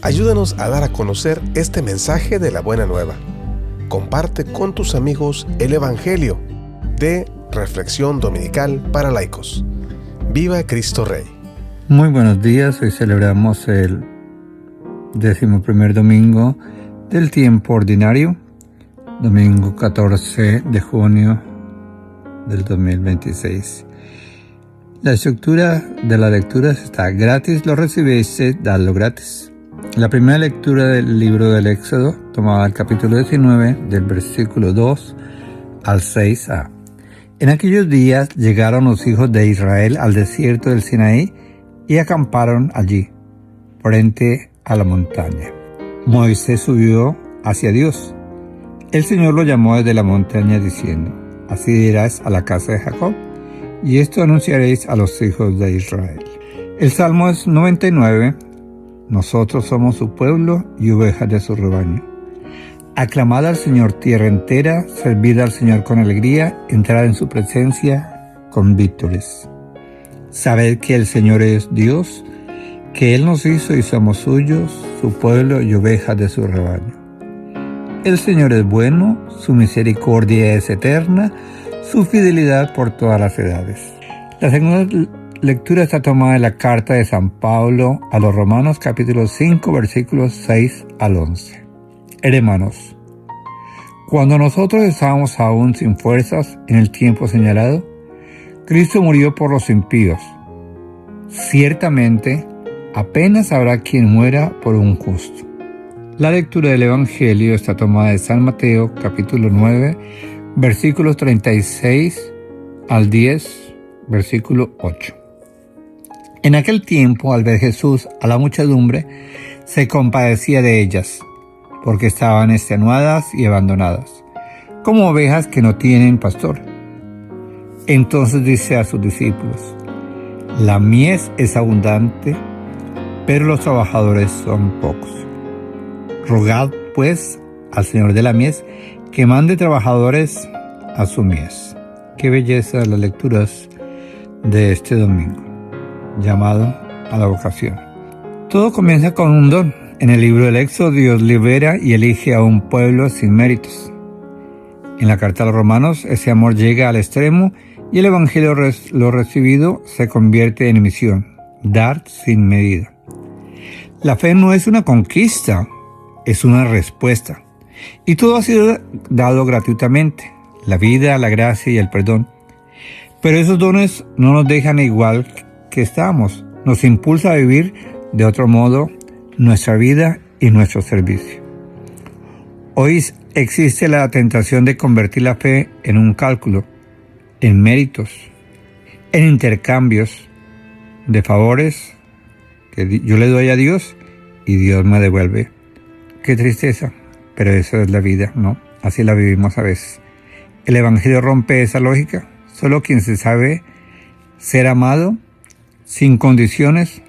Ayúdanos a dar a conocer este mensaje de la buena nueva. Comparte con tus amigos el Evangelio de Reflexión Dominical para Laicos. ¡Viva Cristo Rey! Muy buenos días, hoy celebramos el 11º domingo del tiempo ordinario, domingo 14 de junio del 2026. La estructura de las lecturas está: gratis lo recibiste, dadlo gratis. La primera lectura del libro del Éxodo tomaba el capítulo 19 del versículo 2 al 6a. En aquellos días llegaron los hijos de Israel al desierto del Sinaí y acamparon allí, frente a la montaña. Moisés subió hacia Dios. El Señor lo llamó desde la montaña diciendo: así dirás a la casa de Jacob, y esto anunciaréis a los hijos de Israel. El Salmo es 99. Nosotros somos su pueblo y ovejas de su rebaño. Aclamad al Señor tierra entera, servid al Señor con alegría, entrad en su presencia con vítores. Sabed que el Señor es Dios, que Él nos hizo y somos suyos, su pueblo y ovejas de su rebaño. El Señor es bueno, su misericordia es eterna, su fidelidad por todas las edades. La segunda lectura está tomada de la carta de San Pablo a los Romanos, capítulo 5, versículos 6 al 11. Hermanos, cuando nosotros estábamos aún sin fuerzas en el tiempo señalado, Cristo murió por los impíos. Ciertamente, apenas habrá quien muera por un justo. La lectura del Evangelio está tomada de San Mateo, capítulo 9, versículos 36 al 10, versículo 8. En aquel tiempo, al ver Jesús a la muchedumbre, se compadecía de ellas, porque estaban extenuadas y abandonadas, como ovejas que no tienen pastor. Entonces dice a sus discípulos: la mies es abundante, pero los trabajadores son pocos. Rogad, pues, al Señor de la mies que mande trabajadores a su mies. Qué belleza las lecturas de este domingo, llamado a la vocación. Todo comienza con un don. En el libro del Éxodo, Dios libera y elige a un pueblo sin méritos. En la carta a los Romanos, ese amor llega al extremo y el Evangelio lo recibido se convierte en misión: dar sin medida. La fe no es una conquista, es una respuesta. Y todo ha sido dado gratuitamente: la vida, la gracia y el perdón. Pero esos dones no nos dejan igual que estamos, nos impulsa a vivir de otro modo nuestra vida y nuestro servicio. Hoy existe la tentación de convertir la fe en un cálculo, en méritos, en intercambios de favores que yo le doy a Dios y Dios me devuelve. Qué tristeza, pero eso es la vida, ¿no? Así la vivimos a veces. El Evangelio rompe esa lógica. Solo quien se sabe ser amado sin condiciones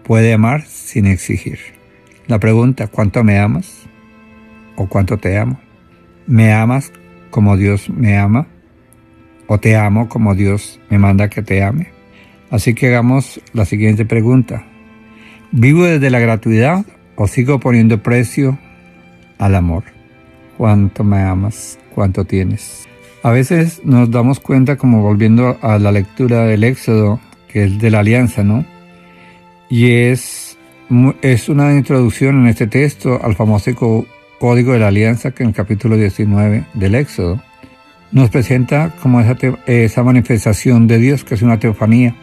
puede amar sin exigir. La pregunta: ¿cuánto me amas? ¿O cuánto te amo? ¿Me amas como Dios me ama? ¿O te amo como Dios me manda que te ame? Así que hagamos la siguiente pregunta: ¿vivo desde la gratuidad o sigo poniendo precio al amor? ¿Cuánto me amas? ¿Cuánto tienes? A veces nos damos cuenta, como volviendo a la lectura del Éxodo, que es de la alianza, ¿no? Y es una introducción en este texto al famoso código de la alianza, que en el capítulo 19 del Éxodo nos presenta como esa manifestación de Dios, que es una teofanía.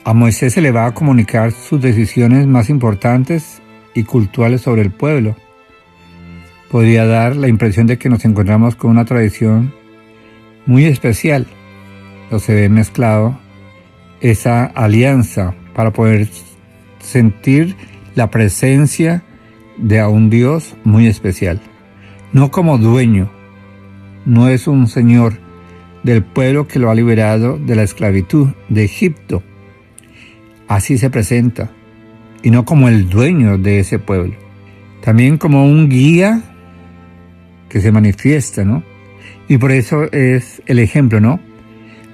A Moisés se le va a comunicar sus decisiones más importantes y cultuales sobre el pueblo. Podría dar la impresión de que nos encontramos con una tradición muy especial, pero se ve mezclado esa alianza para poder sentir la presencia de un Dios muy especial. No como dueño, no es un señor del pueblo que lo ha liberado de la esclavitud de Egipto. Así se presenta, y no como el dueño de ese pueblo. También como un guía que se manifiesta, ¿no? Y por eso es el ejemplo, ¿no?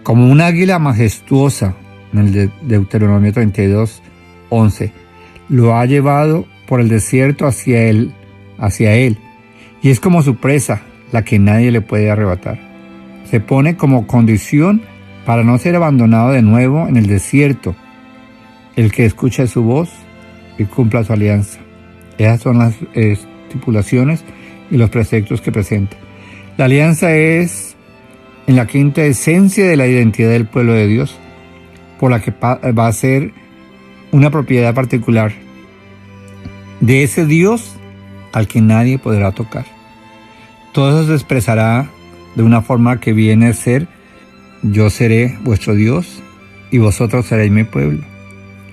Como un águila majestuosa, en el Deuteronomio 32, 11. Lo ha llevado por el desierto hacia él, y es como su presa, la que nadie le puede arrebatar. Se pone como condición para no ser abandonado de nuevo en el desierto, el que escuche su voz y cumpla su alianza. Esas son las estipulaciones y los preceptos que presenta. La alianza es en la quinta esencia de la identidad del pueblo de Dios, por la que va a ser una propiedad particular de ese Dios al que nadie podrá tocar. Todo eso se expresará de una forma que viene a ser: yo seré vuestro Dios y vosotros seréis mi pueblo.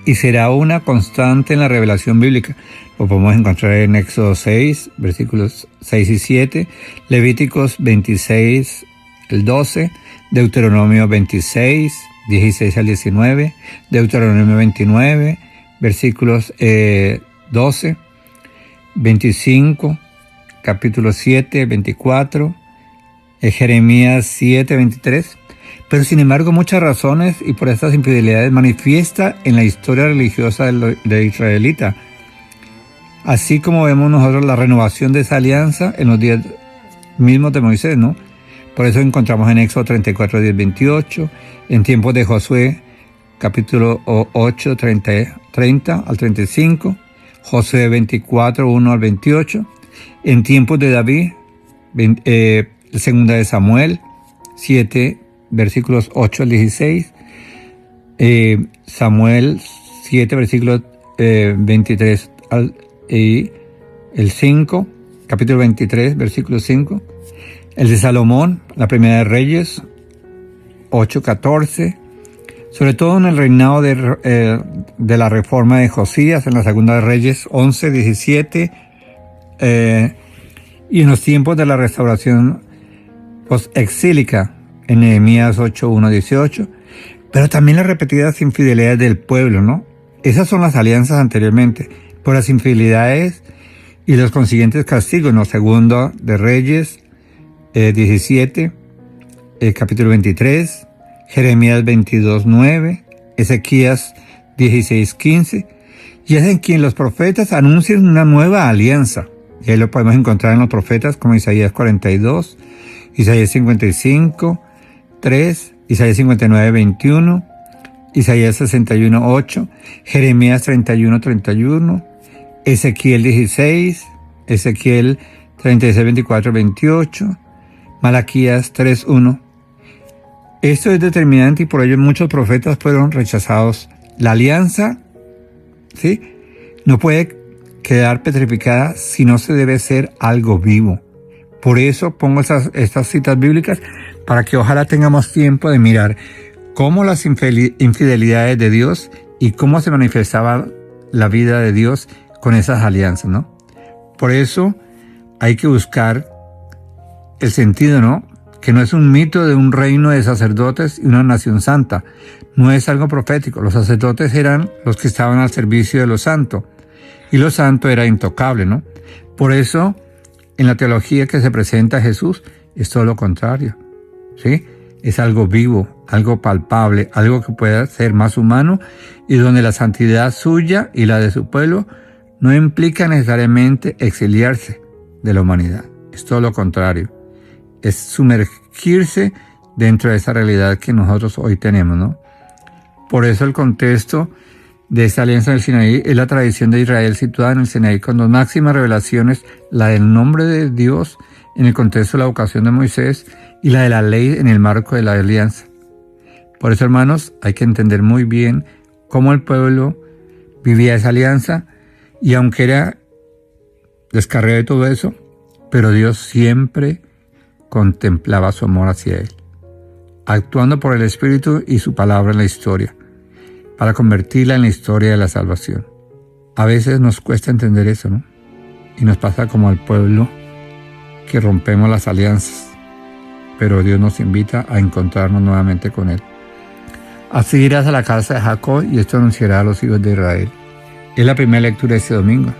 Y será una constante en la revelación bíblica. Lo podemos encontrar en Éxodo 6, versículos 6 y 7, Levíticos 26, el 12, Deuteronomio 26, 16 al 19, Deuteronomio 29, versículos 12, 25, capítulo 7, 24, Jeremías 7, 23. Pero sin embargo, muchas razones y por estas infidelidades manifiesta en la historia religiosa de israelita. Así como vemos nosotros la renovación de esa alianza en los días mismos de Moisés, ¿no? Por eso encontramos en Éxodo 34, 10, 28, en tiempos de Josué, capítulo 8, 30 al 35, Josué 24, 1 al 28, en tiempos de David, segunda de Samuel 7, versículos 8 al 16, Samuel 7, versículos 23 y el 5, capítulo 23, versículo 5, el de Salomón, la primera de Reyes 8, 14, sobre todo en el reinado de la reforma de Josías, en la segunda de Reyes 11, 17, y en los tiempos de la restauración post-exílica, en Nehemías 8, 1, 18, pero también las repetidas infidelidades del pueblo, ¿no? Esas son las alianzas anteriormente, por las infidelidades y los consiguientes castigos, ¿no? Segundo de Reyes 17, capítulo 23, Jeremías 22, 9, Ezequías 16, 15, y es en quien los profetas anuncian una nueva alianza. Y ahí lo podemos encontrar en los profetas como Isaías 42, Isaías 55, 3, Isaías 59, 21, Isaías 61, 8, Jeremías 31, 31, Ezequiel 16, Ezequiel 36, 24, 28, Malaquías 3, 1. Esto es determinante y por ello muchos profetas fueron rechazados. La alianza, ¿sí?, no puede quedar petrificada si no se debe ser algo vivo. Por eso pongo estas citas bíblicas para que ojalá tengamos tiempo de mirar cómo las infidelidades de Dios y cómo se manifestaba la vida de Dios con esas alianzas, ¿no? Por eso hay que buscar el sentido, ¿no? Que no es un mito de un reino de sacerdotes y una nación santa. No es algo profético. Los sacerdotes eran los que estaban al servicio de lo santo. Y lo santo era intocable, ¿no? Por eso, en la teología que se presenta a Jesús, es todo lo contrario, ¿sí? Es algo vivo, algo palpable, algo que pueda ser más humano y donde la santidad suya y la de su pueblo no implica necesariamente exiliarse de la humanidad. Es todo lo contrario. Es sumergirse dentro de esa realidad que nosotros hoy tenemos, ¿no? Por eso el contexto de esta alianza del Sinaí es la tradición de Israel situada en el Sinaí con dos máximas revelaciones, la del nombre de Dios en el contexto de la vocación de Moisés y la de la ley en el marco de la alianza. Por eso, hermanos, hay que entender muy bien cómo el pueblo vivía esa alianza y aunque era descarriado de todo eso, pero Dios siempre contemplaba su amor hacia él, actuando por el Espíritu y su palabra en la historia, para convertirla en la historia de la salvación. A veces nos cuesta entender eso, ¿no? Y nos pasa como al pueblo que rompemos las alianzas, pero Dios nos invita a encontrarnos nuevamente con Él. Así irás a la casa de Jacob y esto anunciará a los hijos de Israel. Es la primera lectura de este domingo.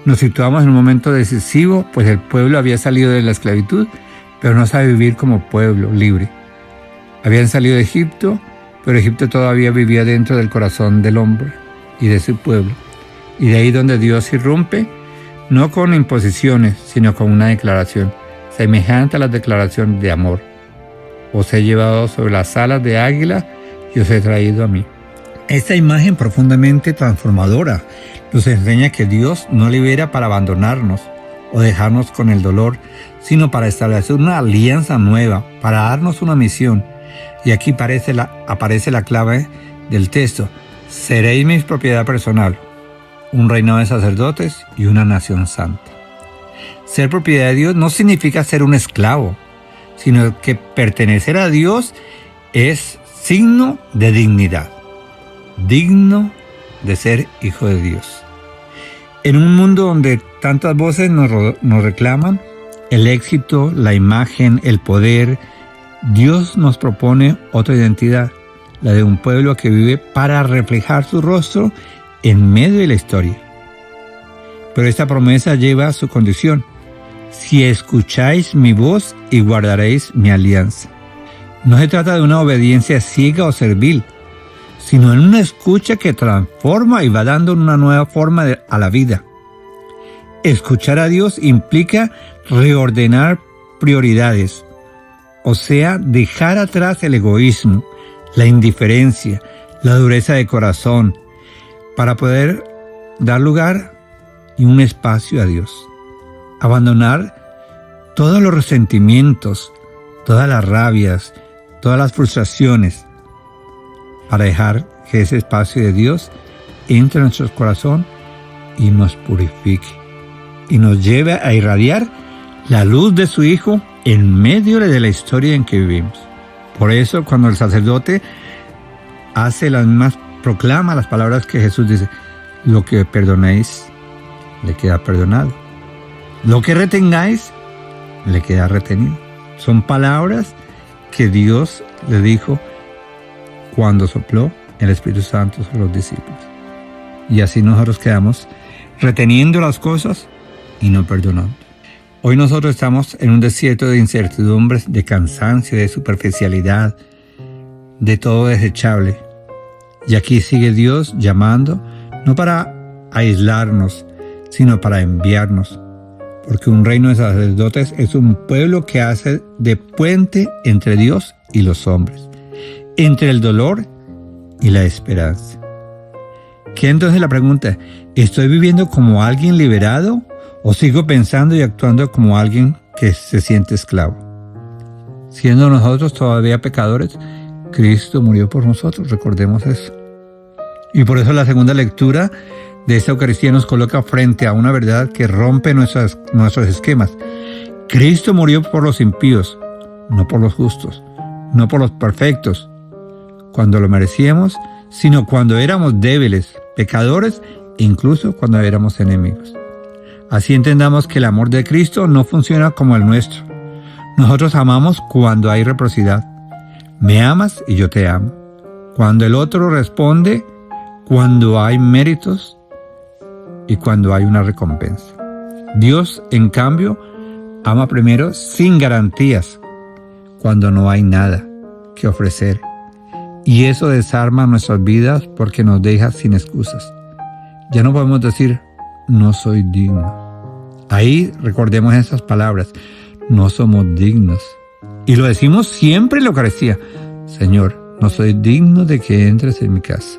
Nos situamos en un momento decisivo, pues el pueblo había salido de la esclavitud, pero no sabe vivir como pueblo libre. Habían salido de Egipto, pero Egipto todavía vivía dentro del corazón del hombre y de su pueblo. Y de ahí donde Dios irrumpe, no con imposiciones, sino con una declaración, semejante a la declaración de amor. Os he llevado sobre las alas de águila y os he traído a mí. Esta imagen profundamente transformadora nos enseña que Dios no libera para abandonarnos o dejarnos con el dolor, sino para establecer una alianza nueva, para darnos una misión. Y aquí aparece la clave del texto: seréis mi propiedad personal, un reino de sacerdotes y una nación santa. Ser propiedad de Dios no significa ser un esclavo, sino que pertenecer a Dios es signo de dignidad, digno de ser hijo de Dios. En un mundo donde tantas voces nos reclaman el éxito, la imagen, el poder, Dios nos propone otra identidad, la de un pueblo que vive para reflejar su rostro en medio de la historia. Pero esta promesa lleva su condición: si escucháis mi voz y guardaréis mi alianza. No se trata de una obediencia ciega o servil, sino en una escucha que transforma y va dando una nueva forma a la vida. Escuchar a Dios implica reordenar prioridades, o sea, dejar atrás el egoísmo, la indiferencia, la dureza de corazón, para poder dar lugar y un espacio a Dios. Abandonar todos los resentimientos, todas las rabias, todas las frustraciones, para dejar que ese espacio de Dios entre en nuestro corazón y nos purifique y nos lleve a irradiar la luz de su Hijo en medio de la historia en que vivimos. Por eso, cuando el sacerdote proclama las palabras que Jesús dice: lo que perdonéis, le queda perdonado. Lo que retengáis, le queda retenido. Son palabras que Dios le dijo cuando sopló el Espíritu Santo sobre los discípulos. Y así nosotros quedamos reteniendo las cosas y no perdonando. Hoy nosotros estamos en un desierto de incertidumbres, de cansancio, de superficialidad, de todo desechable. Y aquí sigue Dios llamando, no para aislarnos, sino para enviarnos. Porque un reino de sacerdotes es un pueblo que hace de puente entre Dios y los hombres, entre el dolor y la esperanza. ¿Qué entonces la pregunta? ¿Estoy viviendo como alguien liberado o sigo pensando y actuando como alguien que se siente esclavo? Siendo nosotros todavía pecadores, Cristo murió por nosotros, recordemos eso. Y por eso la segunda lectura de esta Eucaristía nos coloca frente a una verdad que rompe nuestros esquemas. Cristo murió por los impíos, no por los justos, no por los perfectos, cuando lo merecíamos, sino cuando éramos débiles, pecadores, incluso cuando éramos enemigos. Así entendamos que el amor de Cristo no funciona como el nuestro. Nosotros amamos cuando hay reciprocidad. Me amas y yo te amo. Cuando el otro responde, cuando hay méritos y cuando hay una recompensa. Dios, en cambio, ama primero sin garantías, cuando no hay nada que ofrecer. Y eso desarma nuestras vidas porque nos deja sin excusas. Ya no podemos decir: no soy digno. Ahí recordemos esas palabras: no somos dignos. Y lo decimos siempre en la Eucaristía: Señor, no soy digno de que entres en mi casa.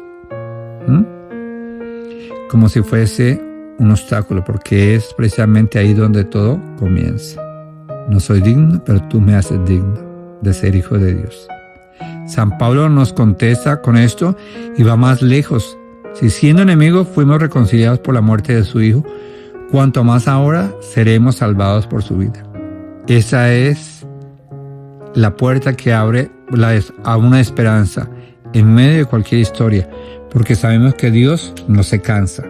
Como si fuese un obstáculo, porque es precisamente ahí donde todo comienza. No soy digno, pero tú me haces digno de ser hijo de Dios. San Pablo nos contesta con esto y va más lejos. Si siendo enemigos fuimos reconciliados por la muerte de su Hijo, cuanto más ahora seremos salvados por su vida. Esa es la puerta que abre a una esperanza en medio de cualquier historia, porque sabemos que Dios no se cansa,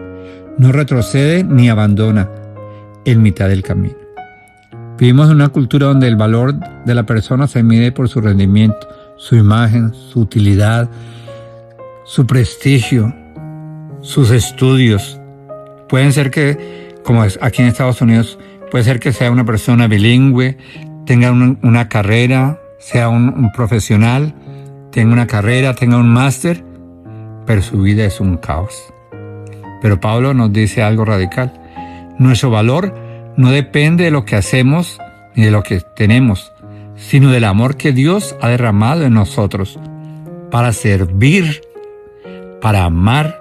no retrocede ni abandona en mitad del camino. Vivimos en una cultura donde el valor de la persona se mide por su rendimiento, su imagen, su utilidad, su prestigio, sus estudios. Pueden ser que, como es aquí en Estados Unidos, puede ser que sea una persona bilingüe, tenga una carrera, sea un profesional, tenga una carrera, tenga un máster, pero su vida es un caos. Pero Pablo nos dice algo radical. Nuestro valor no depende de lo que hacemos ni de lo que tenemos, sino del amor que Dios ha derramado en nosotros para servir, para amar,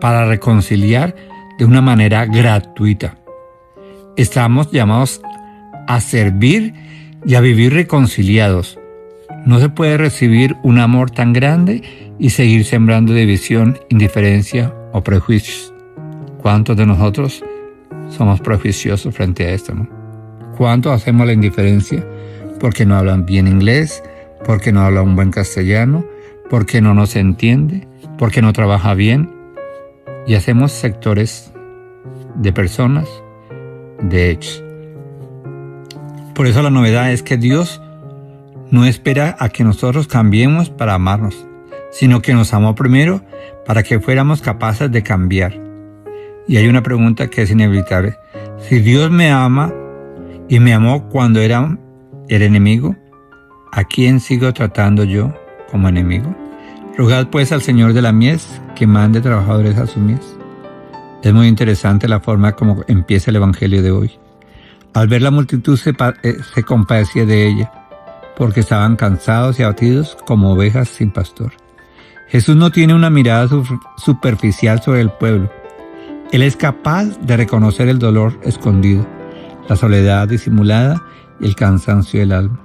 para reconciliar de una manera gratuita. Estamos llamados a servir y a vivir reconciliados. No se puede recibir un amor tan grande y seguir sembrando división, indiferencia o prejuicios. ¿Cuántos de nosotros somos prejuiciosos frente a esto, no? ¿Cuántos hacemos la indiferencia porque no hablan bien inglés, porque no hablan un buen castellano, porque no nos entiende, porque no trabaja bien? Y hacemos sectores de personas, de hechos. Por eso la novedad es que Dios no espera a que nosotros cambiemos para amarnos, sino que nos amó primero para que fuéramos capaces de cambiar. Y hay una pregunta que es inevitable. Si Dios me ama y me amó cuando era enemigo, ¿a quién sigo tratando yo como enemigo? Rogad pues al Señor de la mies que mande trabajadores a su mies. Es muy interesante la forma como empieza el Evangelio de hoy. Al ver la multitud se compadecía de ella, porque estaban cansados y abatidos como ovejas sin pastor. Jesús no tiene una mirada superficial sobre el pueblo. Él es capaz de reconocer el dolor escondido, la soledad disimulada y el cansancio del alma.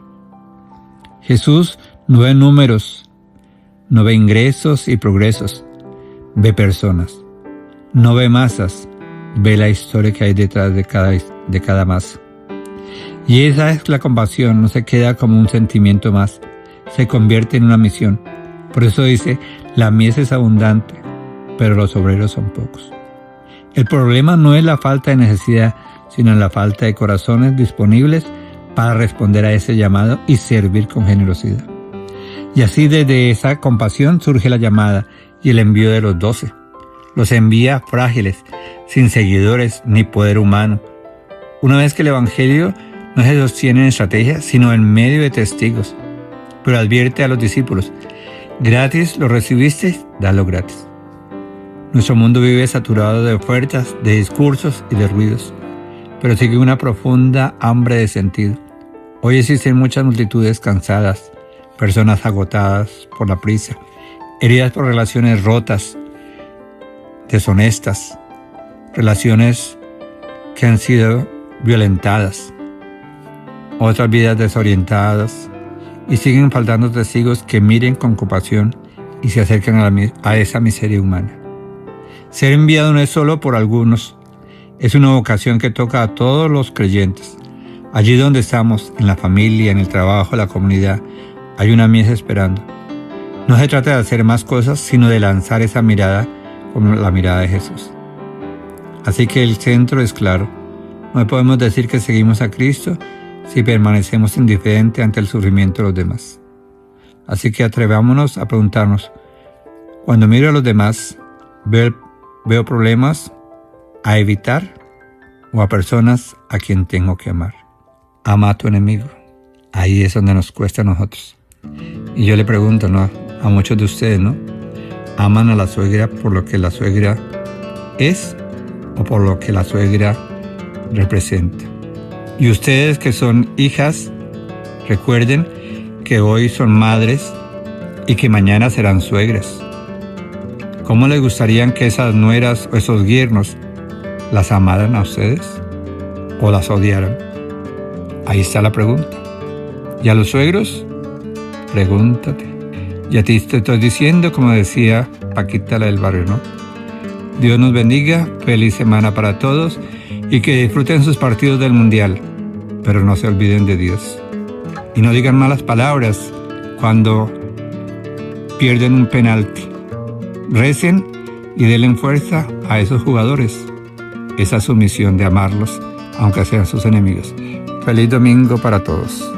Jesús no ve números, no ve ingresos y progresos, ve personas. No ve masas, ve la historia que hay detrás de cada masa. Y esa es la compasión, no se queda como un sentimiento más, se convierte en una misión. Por eso dice, la mies es abundante, pero los obreros son pocos. El problema no es la falta de necesidad, sino la falta de corazones disponibles para responder a ese llamado y servir con generosidad. Y así desde esa compasión surge la llamada y el envío de los 12. Los envía frágiles, sin seguidores ni poder humano. Una vez que el Evangelio no se sostiene en estrategia, sino en medio de testigos. Pero advierte a los discípulos, gratis lo recibisteis, dadlo gratis. Nuestro mundo vive saturado de ofertas, de discursos y de ruidos, pero sigue una profunda hambre de sentido. Hoy existen muchas multitudes cansadas, personas agotadas por la prisa, heridas por relaciones rotas, deshonestas, relaciones que han sido violentadas, otras vidas desorientadas, y siguen faltando testigos que miren con compasión y se acercan a esa miseria humana. Ser enviado no es solo por algunos, es una vocación que toca a todos los creyentes. Allí donde estamos, en la familia, en el trabajo, en la comunidad, hay una mies esperando. No se trata de hacer más cosas, sino de lanzar esa mirada como la mirada de Jesús. Así que el centro es claro. No podemos decir que seguimos a Cristo si permanecemos indiferentes ante el sufrimiento de los demás. Así que atrevámonos a preguntarnos, cuando miro a los demás, ¿veo problemas a evitar o a personas a quien tengo que amar? Ama a tu enemigo. Ahí es donde nos cuesta a nosotros. Y yo le pregunto, ¿no?, a muchos de ustedes, ¿no? ¿Aman a la suegra por lo que la suegra es o por lo que la suegra representa? Y ustedes que son hijas, recuerden que hoy son madres y que mañana serán suegras. ¿Cómo les gustaría que esas nueras o esos yernos las amaran a ustedes o las odiaran? Ahí está la pregunta. ¿Y a los suegros? Pregúntate. Y a ti te estoy diciendo, como decía Paquita, la del barrio, ¿no? Dios nos bendiga, feliz semana para todos y que disfruten sus partidos del Mundial, pero no se olviden de Dios. Y no digan malas palabras cuando pierden un penalti. Recen y denle fuerza a esos jugadores. Esa es su misión de amarlos, aunque sean sus enemigos. Feliz domingo para todos.